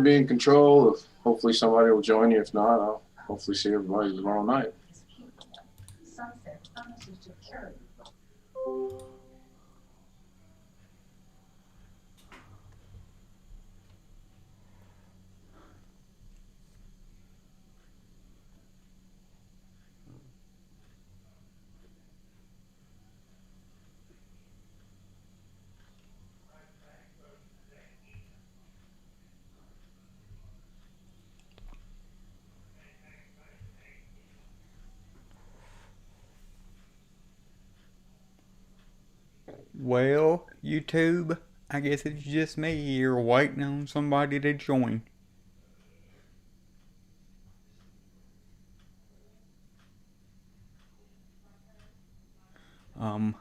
be in control. If hopefully somebody will join you. If not, I'll hopefully see everybody tomorrow night. Well, YouTube, I guess it's just me here waiting on somebody to join. Um,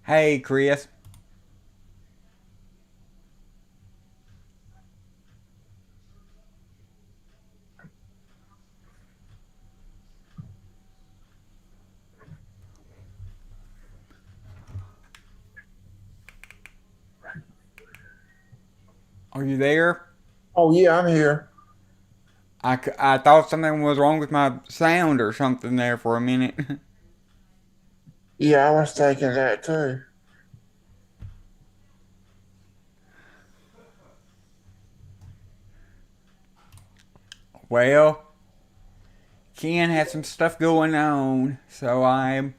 hey, Chris. Are you there? Oh yeah, I'm here. I thought something was wrong with my sound or something there for a minute. Yeah, I was thinking that too. Well, Ken had some stuff going on, so I'm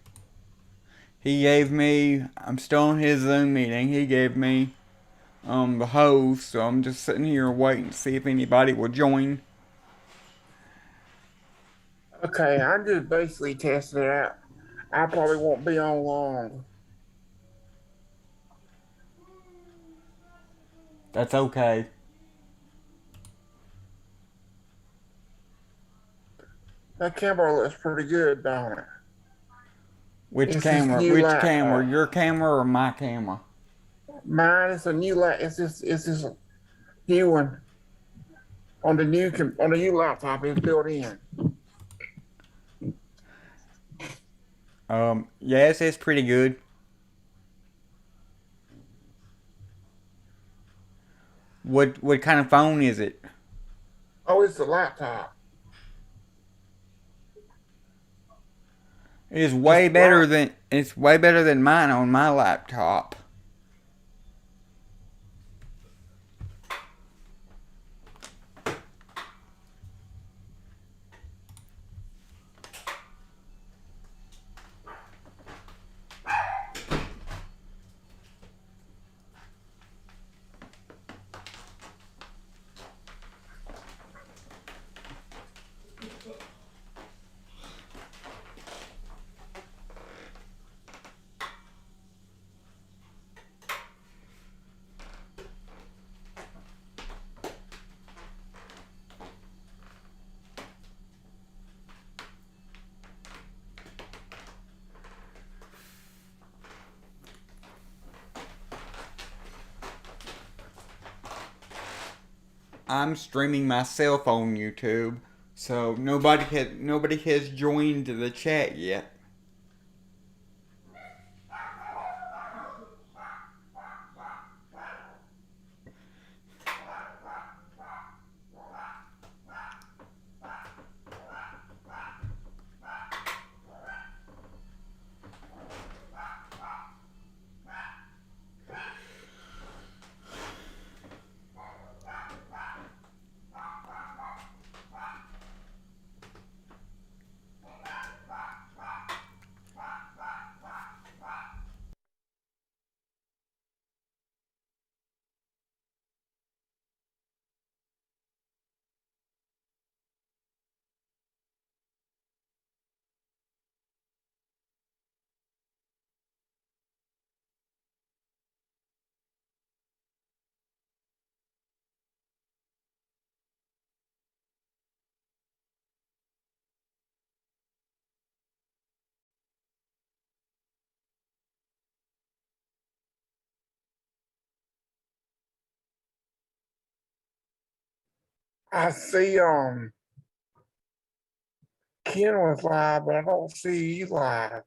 still on his Zoom meeting. He gave me the host, so I'm just sitting here waiting to see if anybody will join. Okay, I'm just basically testing it out. I probably won't be on long. That's okay. That camera looks pretty good, don't it? Which It's this camera? new Which camera? laptop. Your camera or my camera? Mine is a new lap. It's this new one on the new laptop. It's built in. Yes, it's pretty good. What kind of phone is it? Oh, it's a laptop. It's right. It's way better than mine on my laptop. I'm streaming myself on YouTube, so nobody has joined the chat yet. I see Ken was live, but I don't see you live.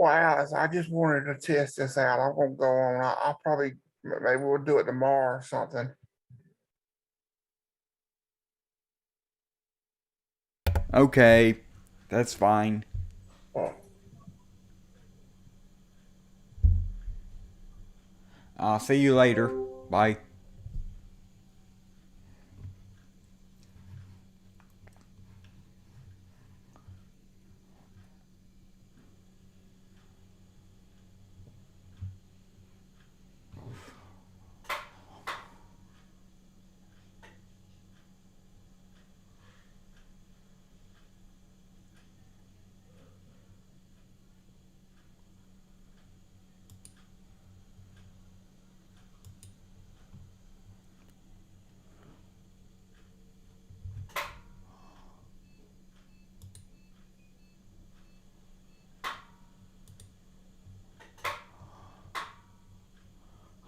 Well, Alice, I just wanted to test this out. I won't go on. I'll probably maybe we'll do it tomorrow or something. Okay, that's fine. Oh. I'll see you later. Bye.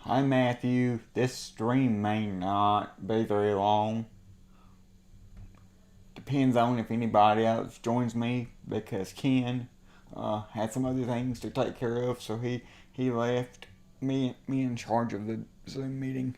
Hi Matthew, this stream may not be very long. Depends on if anybody else joins me because Ken had some other things to take care of, so he left me in charge of the Zoom meeting.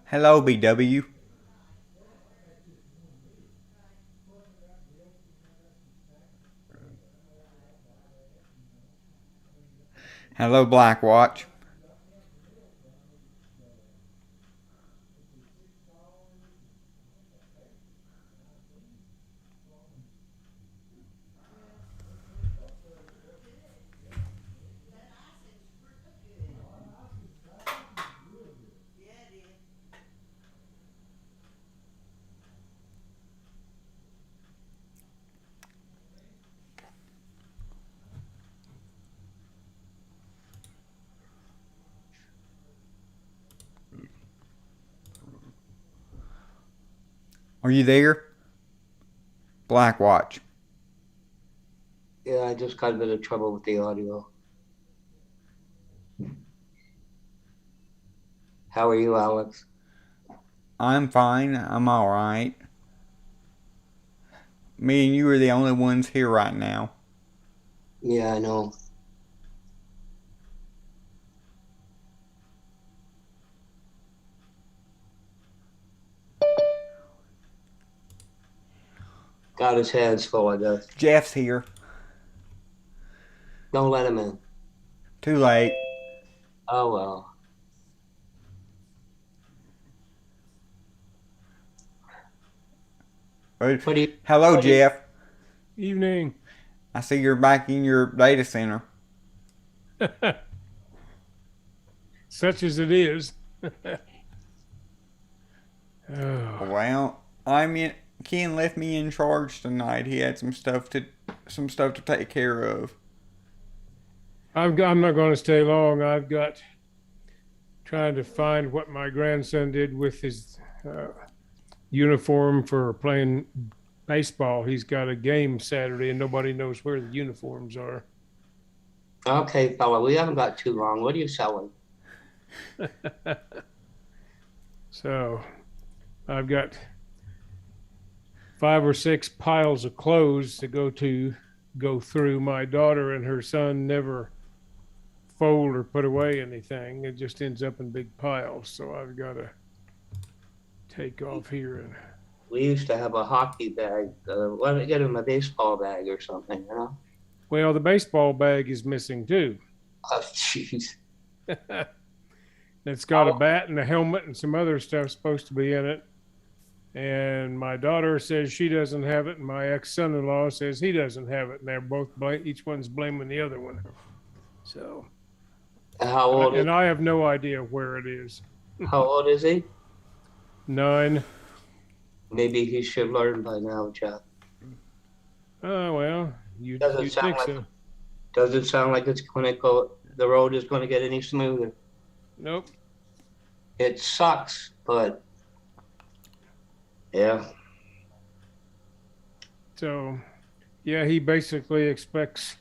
Hello, BW. Hello, Blackwatch. Are you there? Blackwatch. Yeah, I just got a bit of trouble with the audio. How are you, Alex? I'm fine. I'm alright. Me and you are the only ones here right now. Yeah, I know. Got his hands full, I guess. Jeff's here. Don't let him in. Too late. Oh, well. What do you... Hello, what do you- Jeff. Evening. I see you're back in your data center. Such as it is. Well, Ken left me in charge tonight. He had some stuff to take care of. I'm not going to stay long. I've got trying to find what my grandson did with his uniform for playing baseball. He's got a game Saturday and nobody knows where the uniforms are. Okay, fella, we haven't got too long. What are you selling? So I've got 5 or 6 piles of clothes to go through. My daughter and her son never fold or put away anything. It just ends up in big piles. So I've got to take off here. And We used to have a hockey bag. Why don't you get him a baseball bag or something, you know? well, the baseball bag is missing too. Oh, jeez. It's got a bat and a helmet and some other stuff supposed to be in it. And my daughter says she doesn't have it, and my ex-son-in-law says he doesn't have it, and they're both each one's blaming the other one. So, How old is, and I have no idea where it is. how old is he? 9. Maybe he should learn by now, Jeff. Oh well, you Doesn't sound think like so? Doesn't sound like it's going to go. The road is going to get any smoother. Nope. It sucks, but yeah. So, yeah, he basically expects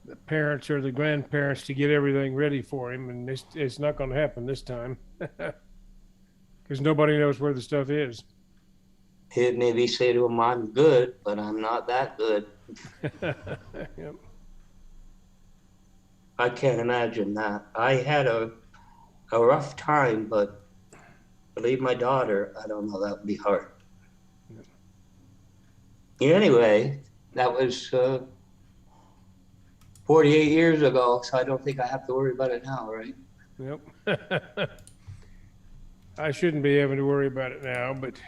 the parents or the grandparents to get everything ready for him, and it's not going to happen this time because nobody knows where the stuff is. He'd maybe say to him, I'm good, but I'm not that good. Yep. I can't imagine that. I had a rough time, but believe my daughter, I don't know, that would be hard. Anyway, that was 48 years ago, so I don't think I have to worry about it now, right? Yep. I shouldn't be having to worry about it now, but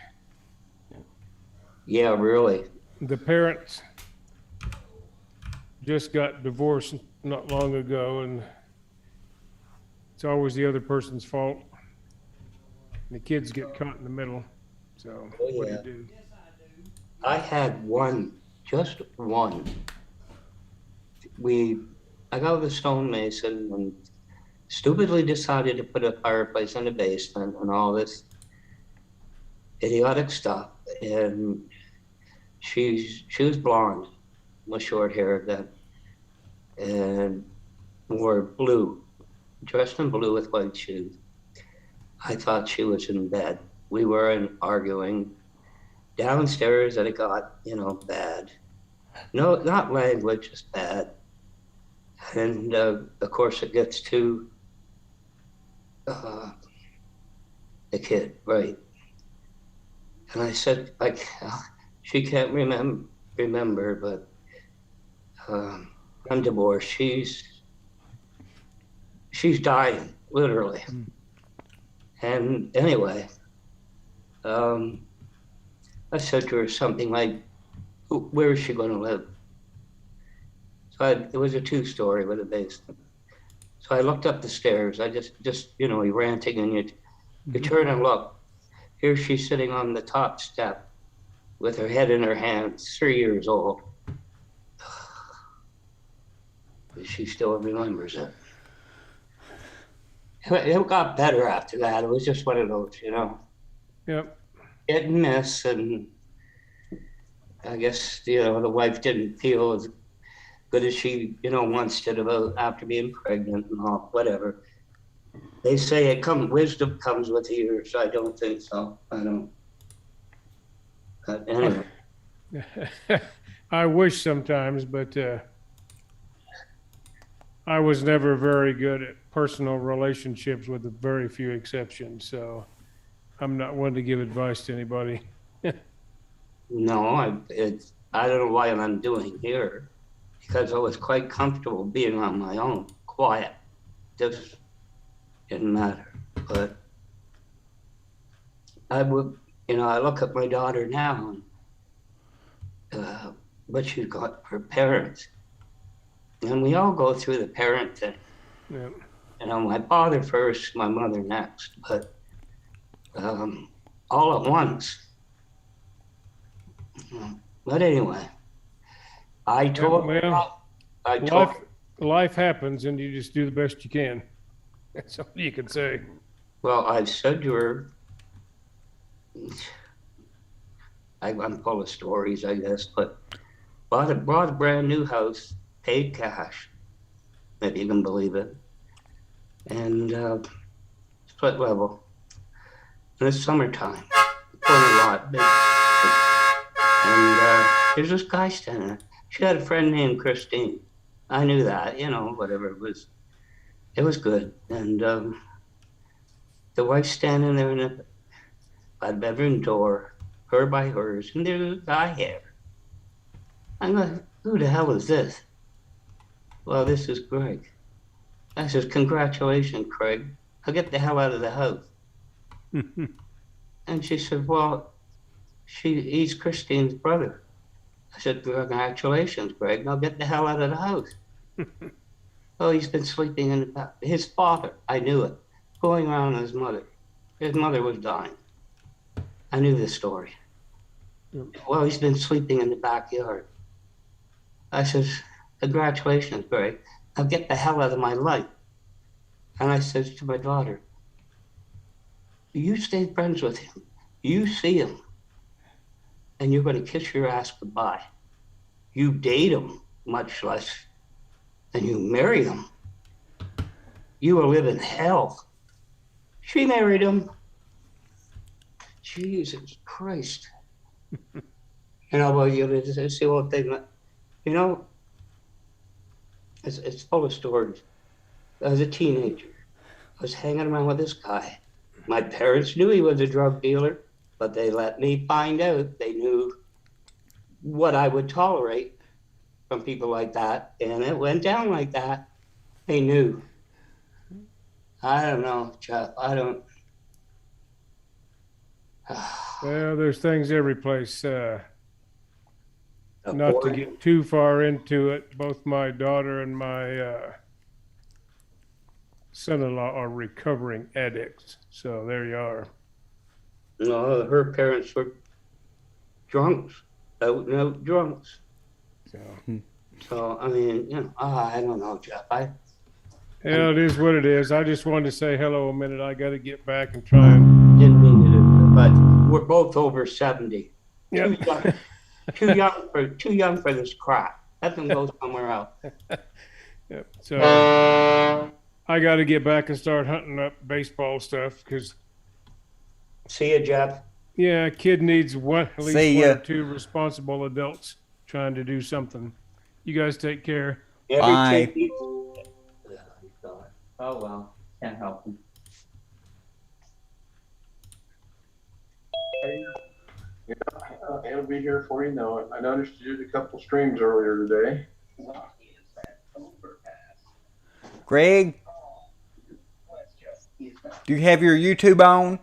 Yeah, really. the parents just got divorced not long ago, and it's always the other person's fault. The kids get caught in the middle. So Oh, what yeah. do you do? I had one, just one. I got with a stonemason and stupidly decided to put a fireplace in the basement and all this idiotic stuff. And she was blonde, with short hair then, and wore blue, dressed in blue with white shoes. I thought she was in bed. We weren't arguing. Downstairs, and it got, bad. No, not language, just bad. And of course, it gets to the kid, right? And I said, like, she can't remember, but I'm divorced. She's dying, literally. And anyway, I said to her something like, where is she going to live? So it was a 2-story with a basement. So I looked up the stairs. I just you're ranting and you turn and look. Here she's sitting on the top step with her head in her hands, 3 years old. She still remembers it. It got better after that. It was just one of those, Yep. hit and miss. And I guess, the wife didn't feel as good as she, once did about after being pregnant and all, whatever. They say wisdom comes with years. I don't think so. I don't. But anyway. I wish sometimes, but I was never very good at personal relationships with a very few exceptions. So I'm not one to give advice to anybody. No, I don't know why I'm doing here, because I was quite comfortable being on my own, quiet. Just didn't matter. But I would, I look at my daughter now and what she's got her parents. And we all go through the parent thing. Yeah. My father first, my mother next, but all at once. But anyway, I told life happens, and you just do the best you can. That's all you can say. Well, I said to her, I'm full of stories, I guess, but bought a brand new house, paid cash, if you can believe it, and split level. And it's summertime, corner lot, big. And there's this guy standing there. She had a friend named Christine. I knew that, whatever it was. It was good. And the wife's standing there by the bedroom door, her by hers, and there's a guy here. I'm like, who the hell is this? Well, this is Greg. I says, congratulations, Craig. I'll get the hell out of the house. And she said, well, he's Christine's brother. I said, congratulations, Greg. Now get the hell out of the house. Oh, he's been sleeping in the back. His father, I knew it, going around his mother. His mother was dying. I knew this story. Well, he's been sleeping in the backyard. I says, congratulations, Greg. Now get the hell out of my life. And I says to my daughter, you stay friends with him. You see him. And you're going to kiss your ass goodbye. You date him, much less than you marry him. You will live in hell. She married him. Jesus Christ. Well, it's the old thing. It's full of stories. I was a teenager. I was hanging around with this guy. My parents knew he was a drug dealer, but they let me find out. They knew what I would tolerate from people like that, and it went down like that. They knew. I don't know, Jeff. I don't. Well, there's things every place. Not to get too far into it, both my daughter and my son-in-law are recovering addicts. So there you are. No, her parents were drunks. Drunks. So I mean, I don't know, Jeff. Yeah, it is what it is. I just wanted to say hello a minute. I got to get back and try and. Didn't mean to do that, but we're both over 70. Yeah. Too young for this crap. Let them go somewhere else. Yep. So I got to get back and start hunting up baseball stuff because. See you, Jeff. Yeah, a kid needs at least one or two responsible adults trying to do something. You guys take care. Bye. Oh well, can't help him. Yeah, it'll be here for you know. I noticed you did a couple streams earlier today. Greg, do you have your YouTube on?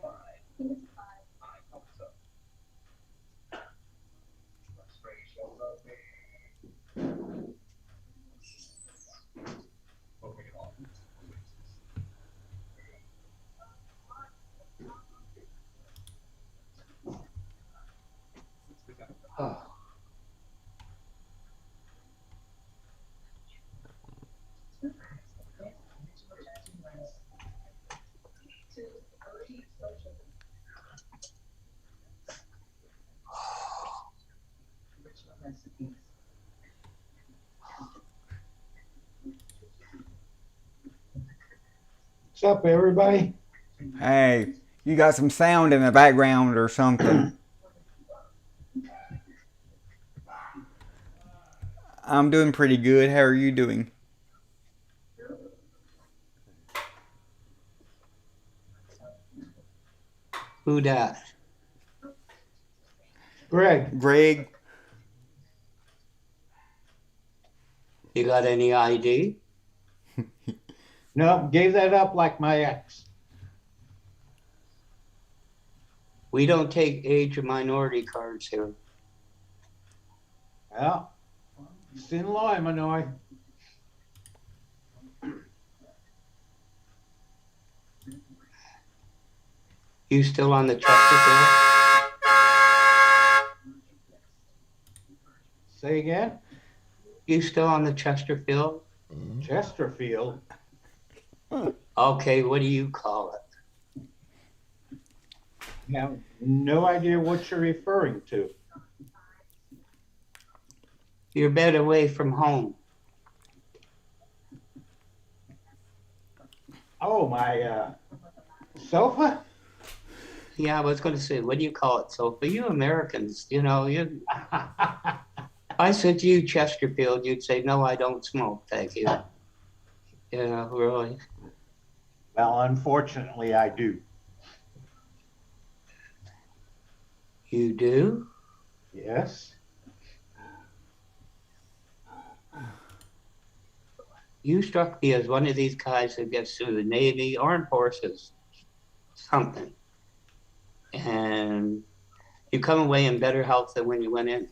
Oh. What's up, everybody? Hey, you got some sound in the background or something. I'm doing pretty good. How are you doing? Who dat? Greg. Greg, You got any ID? No, gave that up like my ex. We don't take age or minority cards here. Well, it's in law, Illinois. You still on the Chesterfield? Say again? You still on the Chesterfield? Chesterfield. Okay, what do you call it? I have no idea what you're referring to. Your bed away from home. Oh, my sofa? Yeah, I was going to say, what do you call it? So for you Americans, you know, you. I said to you Chesterfield, you'd say, no, I don't smoke, thank you. Yeah, really. Well, unfortunately, I do. You do? Yes. You struck me as one of these guys who gets through the Navy, Armed Forces, something. And you come away in better health than when you went in.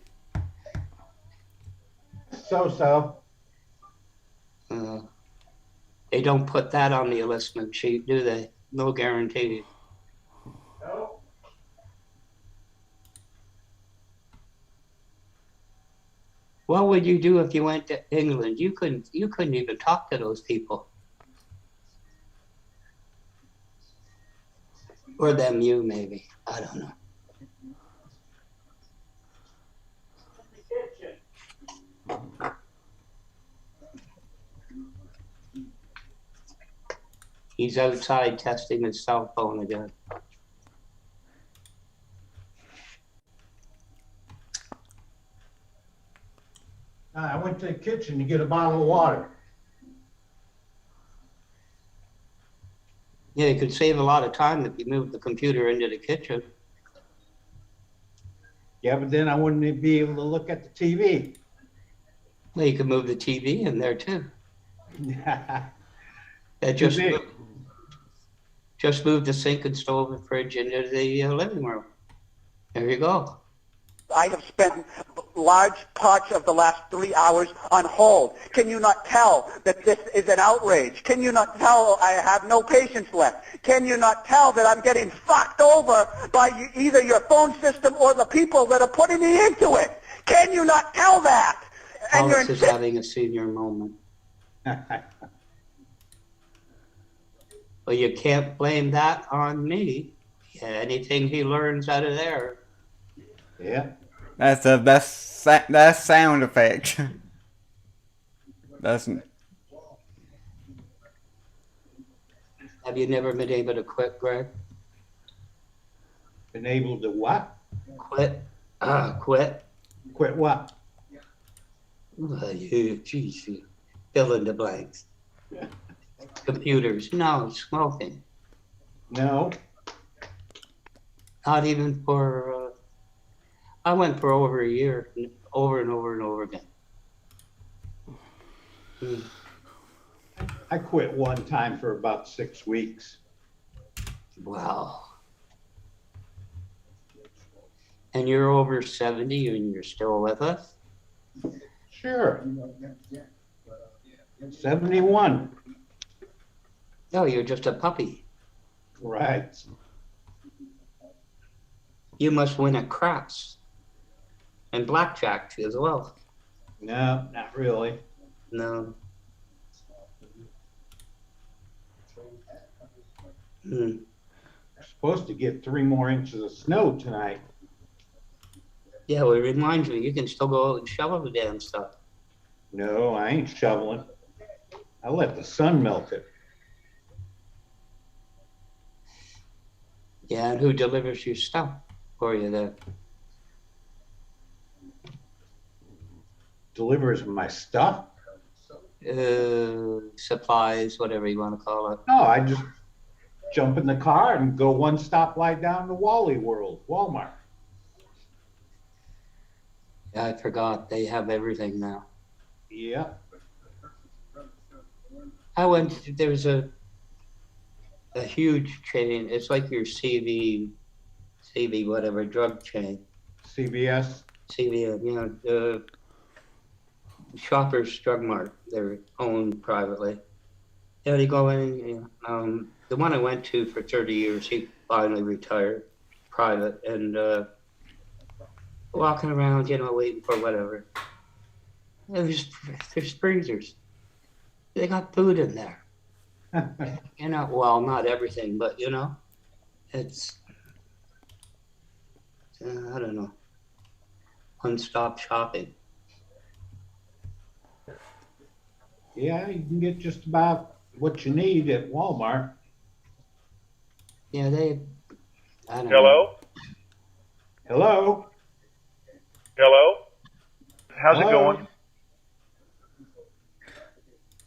So-so. They don't put that on the enlistment sheet, do they? No guarantee. No. What would you do if you went to England? You couldn't even talk to those people. Or them, you maybe. I don't know. He's outside testing his cell phone again. I went to the kitchen to get a bottle of water. Yeah, you could save a lot of time if you moved the computer into the kitchen. Yeah, but then I wouldn't be able to look at the TV. Well, you could move the TV in there too. That Too big. just move the sink and stove and fridge into the living room. There you go. I have spent large parts of the last 3 hours on hold. Can you not tell that this is an outrage? Can you not tell I have no patience left? Can you not tell that I'm getting fucked over by either your phone system or the people that are putting me into it? Can you not tell that? And Alex is having a senior moment. Well, you can't blame that on me. Yeah, anything he learns out of there. Yeah. that's the best. That's sound effect. That's. Have you never been able to quit, Greg? Been able to what? Quit? Quit? Quit what? Geez, you fill in the blanks. Computers. No, smoking. No. Not even for, I went for over a year, over and over and over again. I quit one time for about 6 weeks. Wow. And you're over 70 and you're still with us? Sure. 71. No, you're just a puppy. Right. You must win at craps and blackjack as well. No, not really. No. Hmm. We're supposed to get 3 more inches of snow tonight. Yeah, well, it reminds me, you can still go out and shovel the damn stuff. No, I ain't shoveling. I let the sun melt it. Yeah, and who delivers your stuff for you there? Delivers my stuff? Supplies, whatever you want to call it. No, I just jump in the car and go one stoplight down to Wally World, Walmart. Yeah, I forgot. They have everything now. Yeah. I went, there's a huge chain. It's like your CV, whatever, drug chain. CVS. CV, you know, the Shoppers Drug Mart. They're owned privately. Yeah, they go in, you know, the one I went to for 30 years, he finally retired private and walking around, you know, waiting for whatever. There's freezers. They got food in there. You know, well, not everything, but you know, it's, I don't know, one-stop shopping. Yeah, you can get just about what you need at Walmart. Yeah, I don't know. Hello? Hello? Hello? How's it Hello? going?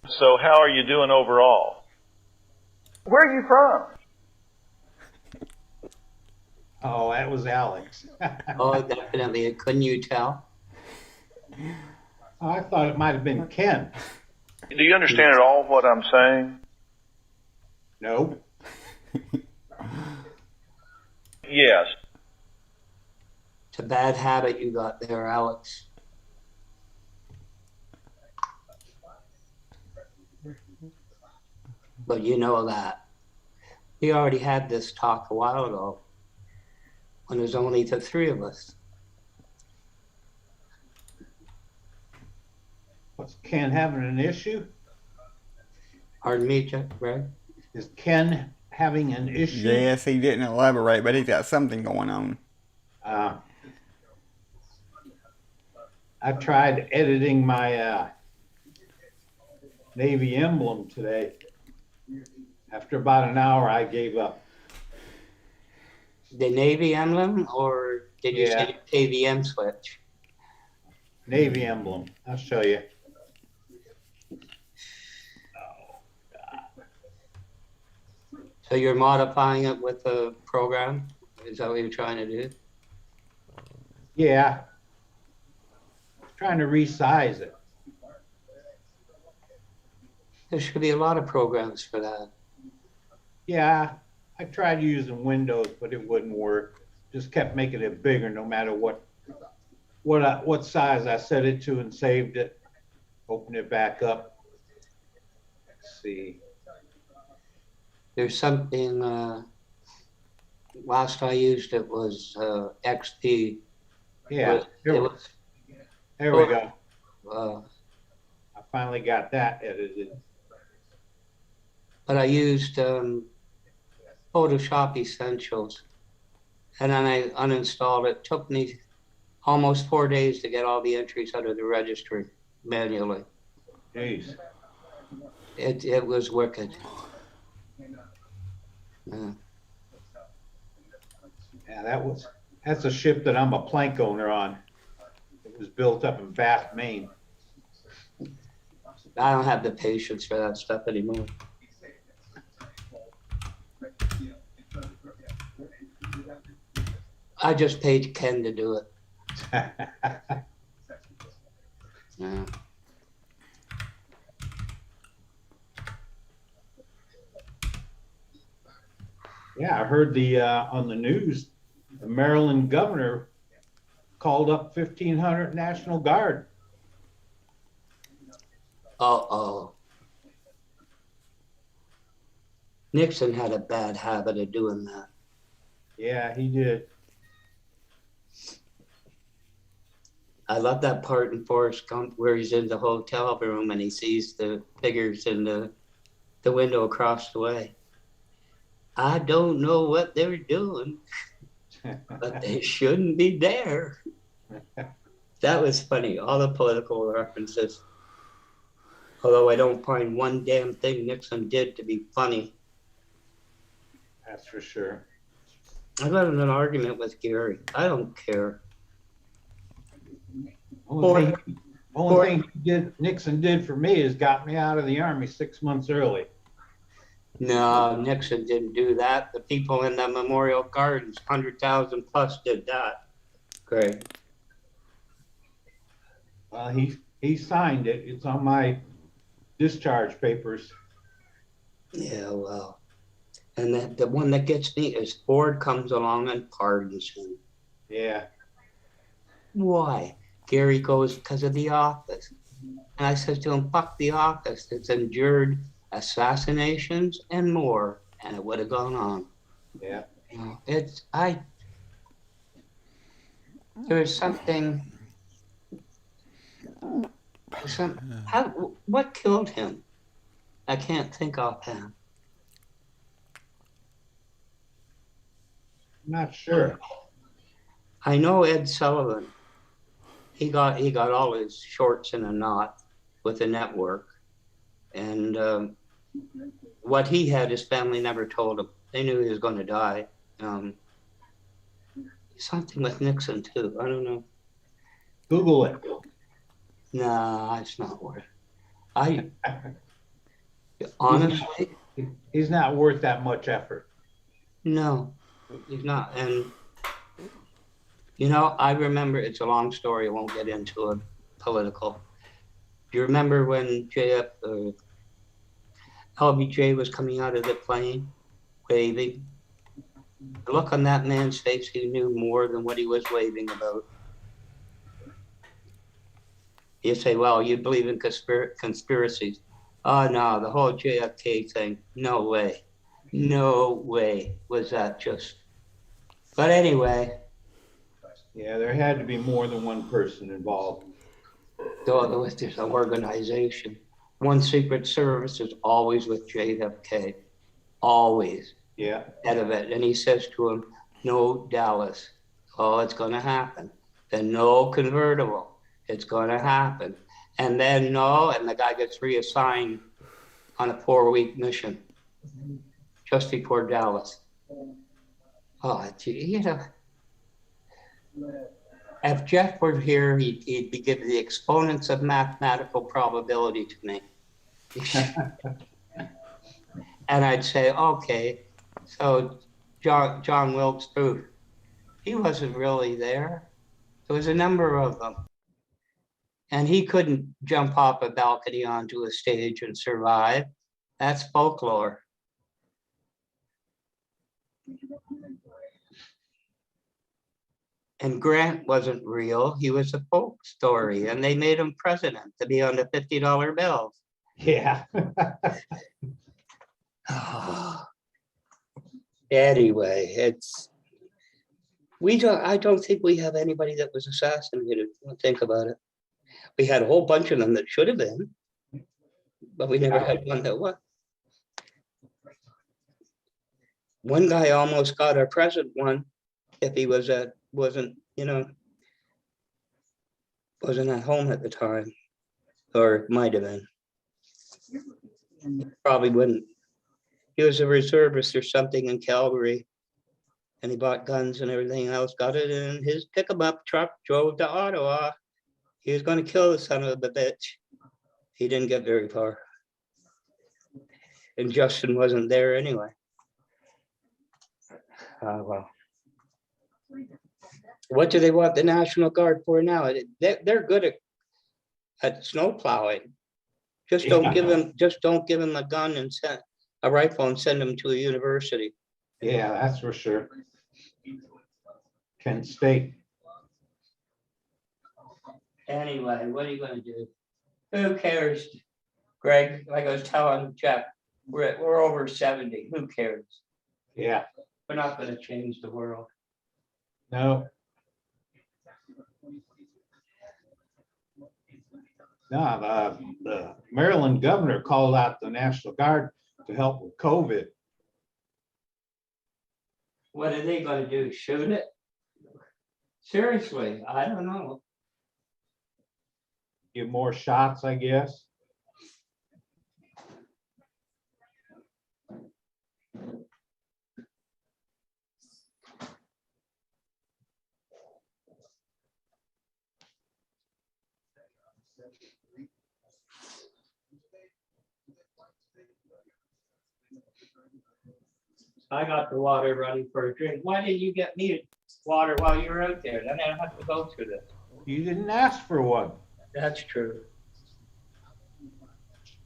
So how are you doing overall? Where are you from? Oh, that was Alex. Oh, definitely. Couldn't you tell? Oh, I thought it might have been Ken. Do you understand at all what I'm saying? No. Yes. It's a bad habit you got there, Alex. But you know that. We already had this talk a while ago when there's only the 3 of us. Was Ken having an issue? Pardon me, Greg? Is Ken having an issue? Yes, he didn't elaborate, but he's got something going on. I tried editing my Navy emblem today. After about an hour, I gave up. The Navy emblem, or did you Yeah. say KVM switch? Navy emblem. I'll show you. So you're modifying it with the program? Is that what you're trying to do? Yeah. Trying to resize it. There should be a lot of programs for that. Yeah. I tried using Windows, but it wouldn't work. Just kept making it bigger no matter what size I set it to and saved it. Open it back up. Let's see. There's something, last I used it was XP. Yeah. It was, There we go. I Finally got that edited. but I used Photoshop Essentials, and then I uninstalled it. Took me almost 4 days to get all the entries out of the registry manually. Jeez. It was wicked. Yeah. Yeah, that's a ship that I'm a plank owner on. It was built up in Bath, Maine. I don't have the patience for that stuff anymore. I just paid Ken to do it. Yeah. Yeah, I heard on the news, the Maryland governor called up 1,500 National Guard. Uh-oh. Nixon had a bad habit of doing that. Yeah, he did. I love that part in Forrest Gump where he's in the hotel room and he sees the figures in the window across the way. I don't know what they're doing, but they shouldn't be there. That was funny, all the political references. Although I don't find one damn thing Nixon did to be funny. That's for sure. I got in an argument with Gary. I don't care. Only thing Nixon did for me is got me out of the Army 6 months early. No, Nixon didn't do that. The people in the Memorial Gardens, 100,000 plus, did that. Great. He signed it. It's on my discharge papers. Yeah, well. And the one that gets me is Ford comes along and pardons him. Yeah. Why? Gary goes, because of The Office. And I said to him, fuck The Office. It's endured assassinations and more, and it would have gone on. Yeah. You know, there's something, what killed him? I can't think offhand. Not sure. I know Ed Sullivan. He got all his shorts in a knot with the network, and what he had, his family never told him. They knew he was going to die. Something with Nixon too. I don't know. Google it. Nah, it's not worth it. Honestly, he's not worth that much effort. No, he's not. And you know, I remember, it's a long story, I won't get into it, political. Do you remember when LBJ was coming out of the plane, waving? The look on that man's face, he knew more than what he was waving about. You say, well, you believe in conspiracies. Oh, no, the whole JFK thing, no way. No way was that just. But anyway. Yeah, there had to be more than one person involved. There's an organization. One Secret Service is always with JFK. Always. Yeah. Head of it. And he says to him, no Dallas. Oh, it's going to happen. Then no convertible. It's going to happen. And then no, and the guy gets reassigned on a 4-week mission just before Dallas. Oh, you know. If Jeff were here, he'd be giving the exponents of mathematical probability to me. And I'd say, okay, so John Wilkes Booth, he wasn't really there. There was a number of them. And he couldn't jump off a balcony onto a stage and survive. That's folklore. And Grant wasn't real. He was a folk story, and they made him president to be on the $50 bills. Yeah. Anyway, I don't think we have anybody that was assassinated. Think about it. We had a whole bunch of them that should have been, but we never had one that was. One guy almost got our president one if he wasn't at home at the time, or might have been. Probably wouldn't. He was a reservist or something in Calgary, and he bought guns and everything else, got it in his pickup truck, drove to Ottawa. He was going to kill the son of a bitch. He didn't get very far. And Justin wasn't there anyway. Well. What do they want the National Guard for now? They're good at snow plowing. Just don't give them a gun and a rifle and send them to a university. Yeah, that's for sure. Kent State. Anyway, what are you gonna do? Who cares? Greg, like I was telling Jeff, we're over 70. Who cares? Yeah, We're not gonna change the world. no. No, the Maryland governor called out the National Guard to help with COVID. What are they gonna do? Shoot it? Seriously, I don't know. Give more shots, I guess. I got the water running for a drink. Why didn't you get me water while you were out there? Then I don't have to go through this. You didn't ask for one. That's true.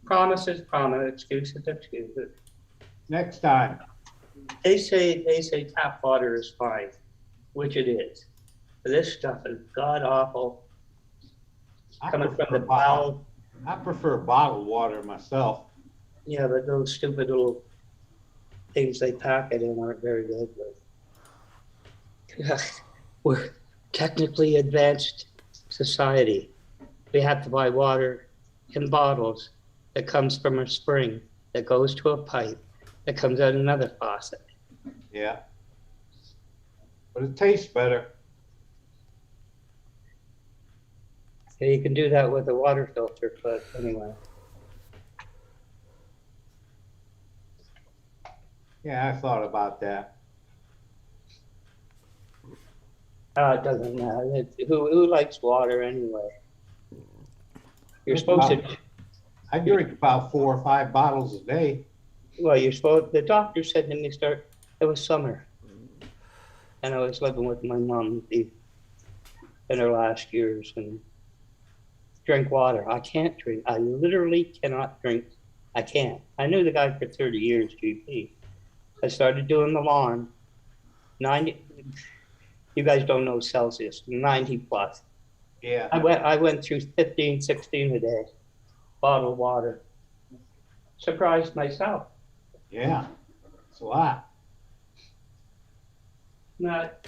Promises, excuses, excuses. Next time. They say tap water is fine, which it is. But this stuff is god awful. Coming from the bowel. I prefer bottled water myself. Yeah, but those stupid little things they pack it in aren't very good. But we're technically advanced society. We have to buy water in bottles that comes from a spring, that goes to a pipe, that comes out another faucet. Yeah. But it tastes better. Yeah, you can do that with a water filter, but anyway. Yeah, I thought about that. It doesn't matter. Who likes water anyway? You're supposed to. I drink about 4 or 5 bottles a day. Well, you're supposed. The doctor said to me, it was summer, and I was living with my mom in her last years, and drink water. I can't drink. I literally cannot drink. I can't. I knew the guy for 30 years, GP. I started doing the lawn. 90. You guys don't know Celsius. 90 plus. Yeah. I went through 15, 16 a day. Bottled water. Surprised myself. Yeah. It's a lot. Not,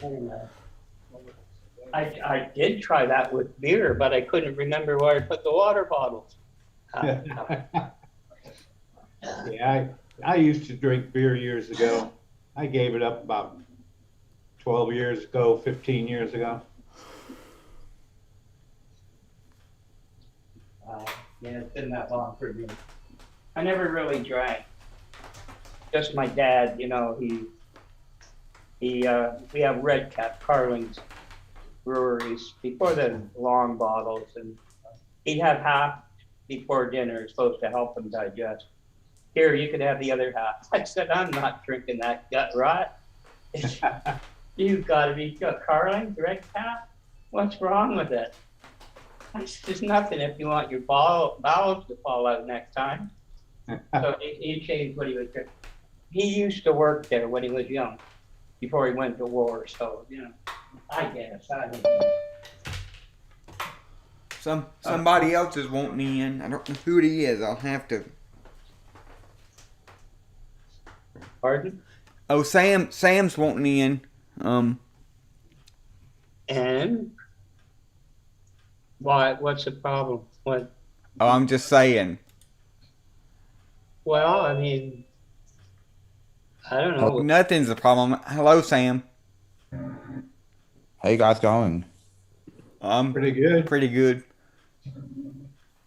I did try that with beer, but I couldn't remember where I put the water bottles. Yeah, I used to drink beer years ago. I gave it up about 12 years ago, 15 years ago. Yeah, it's been that long for me. I never really drank. Just my dad, we have Red Cap, Carling's breweries, before the long bottles, and he'd have half before dinner. It's supposed to help him digest. Here, you could have the other half. I said, I'm not drinking that gut rot. You've got to be Carling's Red Cap? What's wrong with it? There's nothing if you want your bowels to fall out next time. So he changed what he was drinking. He used to work there when he was young, before he went to war. So, I guess. I don't know. Somebody else is wanting in. I don't know who it is. I'll have to. Pardon? Oh, Sam's wanting in. And why? What's the problem? What? Oh, I'm just saying. Well, I mean, I don't know. Oh, nothing's a problem. Hello, Sam. How you guys going? I'm Pretty good. Pretty good.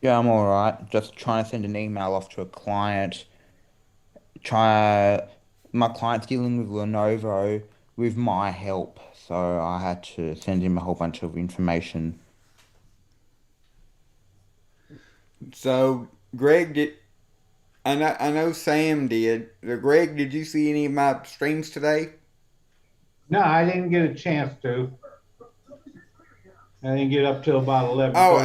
Yeah, I'm all right. Just trying to send an email off to a client. My client's dealing with Lenovo with my help, so I had to send him a whole bunch of information. So, Greg did. I know Sam did. Greg, did you see any of my streams today? No, I didn't get a chance to. I didn't get up till about 11:30. Oh,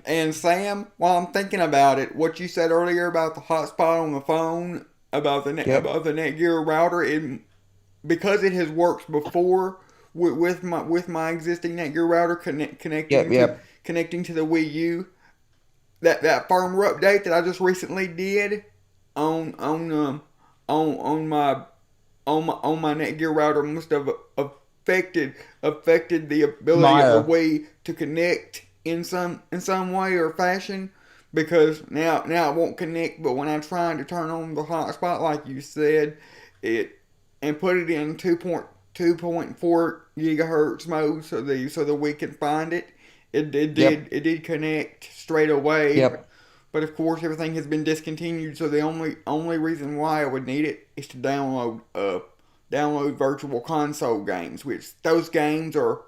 and Sam, while I'm thinking about it, what you said earlier about the hotspot on the phone, about the Yep. about the Netgear router, because it has worked before with my existing Netgear router Yep. connecting to the Wii U. That firmware update that I just recently did on on my on my Netgear router must have affected the ability of the Maya. Wii to connect in some way or fashion, because now it won't connect. But when I try to turn on the hotspot like you said, it and put it in 2.4 gigahertz mode so the Wii can find it. It did connect straight away. Yep. But of course, everything has been discontinued, so the only reason why I would need it is to download Virtual Console games, which those games are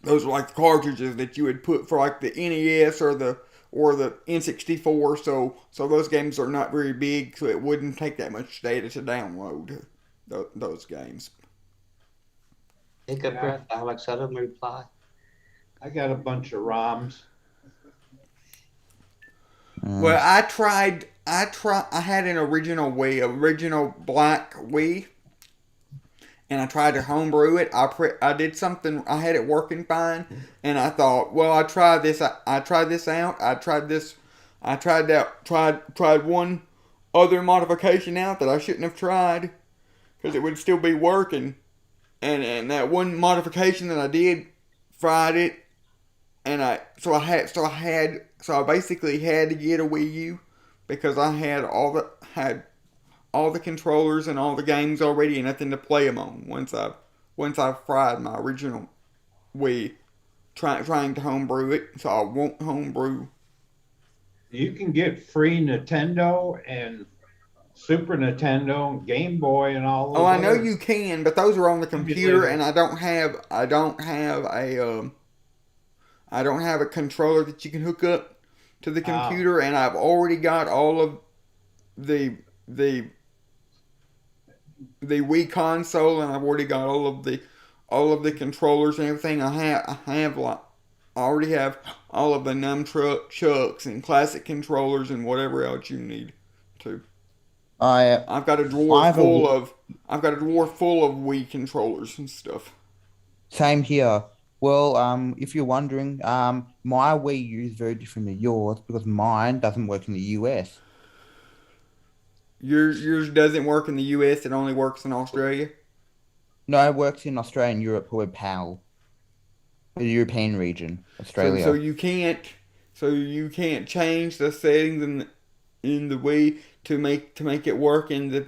those are like the cartridges that you would put for like the NES or the N64. So those games are not very big, so it wouldn't take that much data to download those games. Take a breath, Alex. Let him reply. I got a bunch of ROMs. Well, I had an original black Wii, and I tried to homebrew it. I did something. I had it working fine, and I thought, well, I tried this out. I tried one other modification out that I shouldn't have tried, because it would still be working. And that one modification that I did fried it, and I basically had to get a Wii U, because I had all the controllers and all the games already and nothing to play them on once I fried my original Wii, trying to homebrew it. So I won't homebrew. You can get free Nintendo and Super Nintendo and Game Boy and all those. Oh, I know you can, but those are on the computer, and I don't have a controller that you can hook up to the computer, and I've already got all of the Wii console, and I've already got all of the controllers and everything. I already have all of the nunchucks and classic controllers and whatever else you need to. I've got a drawer full of Wii controllers and stuff. Same here. Well, if you're wondering, my Wii U is very different to yours because mine doesn't work in the US. Yours doesn't work in the US. It only works in Australia. No, it works in Australia and Europe. We're PAL, the European region, Australia. So you can't change the settings in the Wii to make it work in the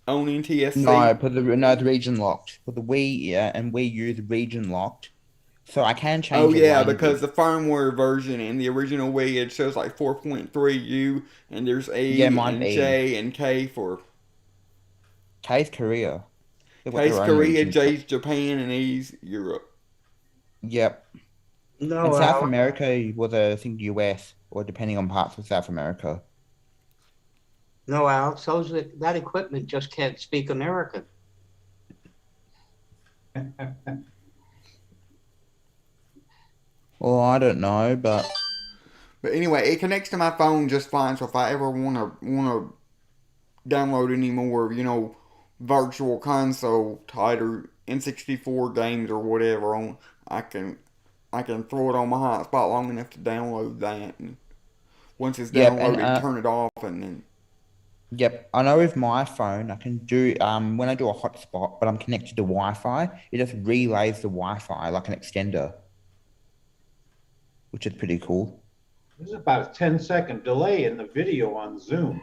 own NTSC. No, but the region locked. But the Wii and Wii U is region locked, so I can change. Oh yeah, because the firmware version in the original Wii, it shows like 4.3U, and there's A and J and K for. K's Korea. K's Korea, J's Japan, and E's Europe. Yep. No, and South America was, I think, US, or depending on parts of South America. No, Alex, that equipment just can't speak American. Well, I don't know, but anyway, it connects to my phone just fine. So if I ever want to download any more, Virtual Console title N64 games or whatever on, I can throw it on my hotspot long enough to download that, and once it's downloaded, turn it off, and then. Yep, I know with my phone I can do when I do a hotspot, but I'm connected to Wi-Fi, it just relays the Wi-Fi like an extender, which is pretty cool. There's about a 10-second delay in the video on Zoom.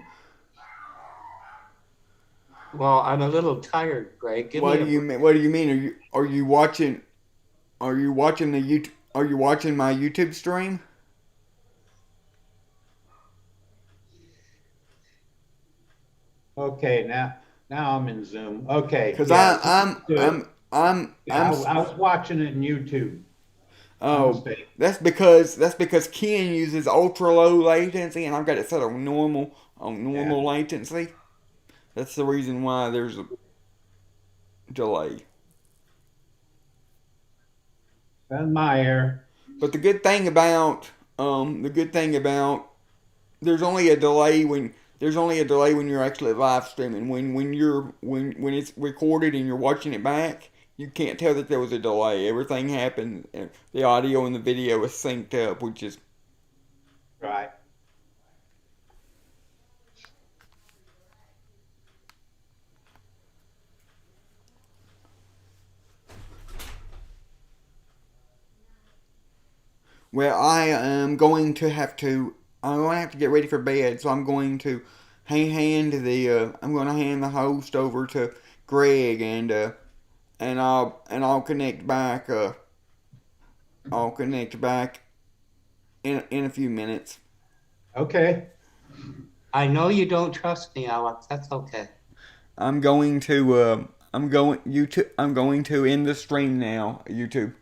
Well, I'm a little tired, Greg. What do you mean? Are you watching my YouTube stream? Okay, now I'm in Zoom. Okay, because I was watching it in YouTube. Oh, that's because Ken uses ultra low latency, and I've got it set on normal latency. That's the reason why there's a delay. That's my error. But the good thing about there's only a delay when you're actually live streaming. When it's recorded and you're watching it back, you can't tell that there was a delay. Everything happened. The audio and the video is synced up, which is Right. well. I'm going to have to get ready for bed, so I'm going to hand the host over to Greg, and I'll connect back. I'll connect back in a few minutes. Okay. I know you don't trust me, Alex. That's okay. I'm going to end the stream now, YouTube.